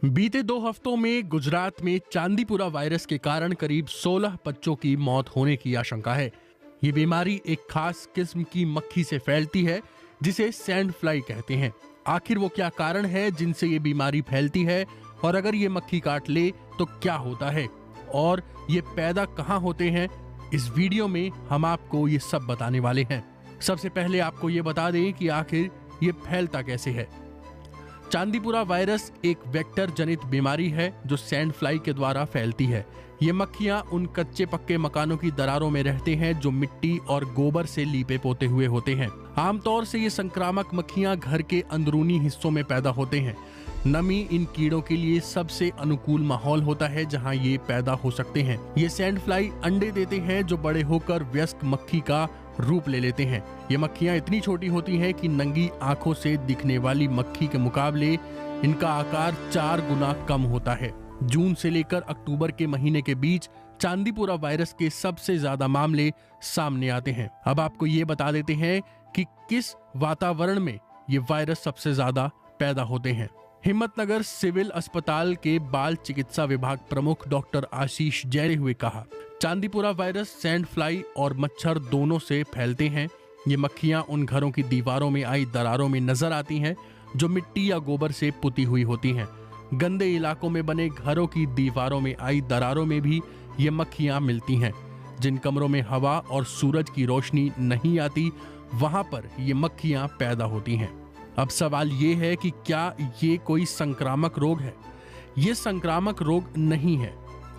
बीते 2 हफ्तों में गुजरात में चांदीपुरा वायरस के कारण करीब 16 बच्चों की मौत होने की आशंका है। ये बीमारी एक खास किस्म की मक्खी से फैलती है जिसे सैंड फ्लाई कहते हैं। आखिर वो क्या कारण है जिनसे ये बीमारी फैलती है और अगर ये मक्खी काट ले तो क्या होता है और ये पैदा कहाँ होते हैं, इस वीडियो में हम आपको ये सब बताने वाले हैं। सबसे पहले आपको ये बता दें कि आखिर ये फैलता कैसे है। चांदीपुरा वायरस एक वेक्टर जनित बीमारी है जो सैंड फ्लाई के द्वारा फैलती है। ये मक्खियां उन कच्चे पक्के मकानों की दरारों में रहते हैं जो मिट्टी और गोबर से लीपे पोते हुए होते हैं। आमतौर से ये संक्रामक मक्खियां घर के अंदरूनी हिस्सों में पैदा होते हैं। नमी इन कीड़ों के लिए सबसे अनुकूल माहौल होता है जहां ये पैदा हो सकते हैं। ये सैंड फ्लाई अंडे देते हैं जो बड़े होकर वयस्क मक्खी का रूप ले लेते हैं। ये मक्खियां इतनी छोटी होती हैं कि नंगी आंखों से दिखने वाली मक्खी के मुकाबले इनका आकार 4 गुना कम होता है। जून से लेकर अक्टूबर के महीने के बीच चांदीपुरा वायरस के सबसे ज्यादा मामले सामने आते हैं। अब आपको ये बता देते हैं कि किस वातावरण में ये वायरस सबसे ज्यादा पैदा होते हैं। हिम्मतनगर सिविल अस्पताल के बाल चिकित्सा विभाग प्रमुख डॉक्टर आशीष जैन ने हुए कहा, चांदीपुरा वायरस सैंड फ्लाई और मच्छर दोनों से फैलते हैं। ये मक्खियां उन घरों की दीवारों में आई दरारों में नजर आती हैं जो मिट्टी या गोबर से पुती हुई होती हैं। गंदे इलाकों में बने घरों की दीवारों में आई दरारों में भी ये मक्खियां मिलती हैं। जिन कमरों में हवा और सूरज की रोशनी नहीं आती वहां पर ये मक्खियां पैदा होती हैं। अब सवाल ये है कि क्या ये कोई संक्रामक रोग है? ये संक्रामक रोग नहीं है।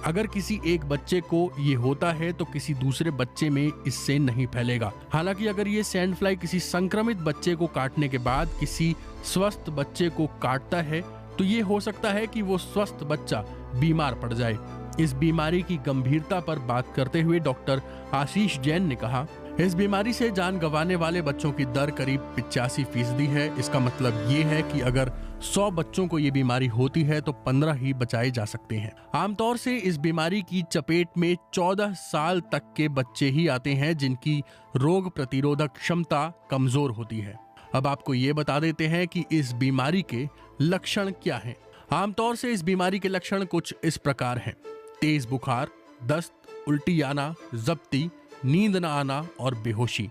अगर किसी एक बच्चे को ये होता है तो किसी दूसरे बच्चे में इससे नहीं फैलेगा। हालांकि अगर ये सैंड फ्लाई किसी संक्रमित बच्चे को काटने के बाद किसी स्वस्थ बच्चे को काटता है तो ये हो सकता है कि वो स्वस्थ बच्चा बीमार पड़ जाए। इस बीमारी की गंभीरता पर बात करते हुए डॉक्टर आशीष जैन ने कहा, इस बीमारी से जान गंवाने वाले बच्चों की दर करीब 85% है। इसका मतलब ये है कि अगर 100 बच्चों को ये बीमारी होती है तो 15 ही बचाए जा सकते हैं। आमतौर से इस बीमारी की चपेट में 14 साल तक के बच्चे ही आते हैं जिनकी रोग प्रतिरोधक क्षमता कमजोर होती है। अब आपको ये बता देते हैं कि इस बीमारी के लक्षण क्या हैं। आमतौर से इस बीमारी के लक्षण कुछ इस प्रकार हैं: तेज बुखार, दस्त, उल्टी आना, जब्ती, नींद न आना और बेहोशी,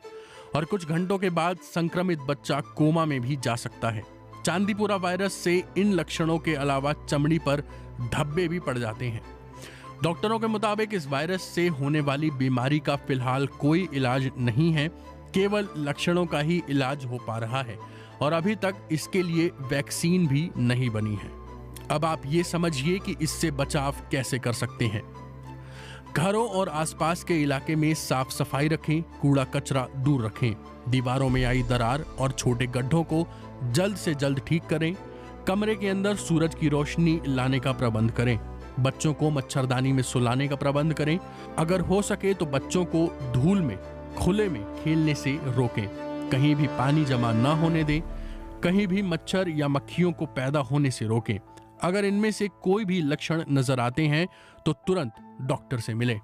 और कुछ घंटों के बाद संक्रमित बच्चा कोमा में भी जा सकता है। चांदीपुरा वायरस से इन लक्षणों के अलावा चमड़ी पर धब्बे भी पड़ जाते हैं। डॉक्टरों के मुताबिक इस वायरस से होने वाली बीमारी का फिलहाल कोई इलाज नहीं है, केवल लक्षणों का ही इलाज हो पा रहा है और अभी तक इसके लिए वैक्सीन भी नहीं बनी है। अब आप ये समझिए कि इससे बचाव कैसे कर सकते हैं। घरों और आसपास के इलाके में साफ सफाई रखें, कूड़ा कचरा दूर रखें, दीवारों में आई दरार और छोटे गड्ढों को जल्द से जल्द ठीक करें। कमरे के अंदर सूरज की रोशनी लाने का प्रबंध करें। बच्चों को मच्छरदानी में सुलाने का प्रबंध करें। अगर हो सके तो बच्चों को धूल में खुले में खेलने से रोकें। कहीं भी पानी जमा न होने दें। कहीं भी मच्छर या मक्खियों को पैदा होने से रोकें। अगर इनमें से कोई भी लक्षण नजर आते हैं तो तुरंत डॉक्टर से मिलें।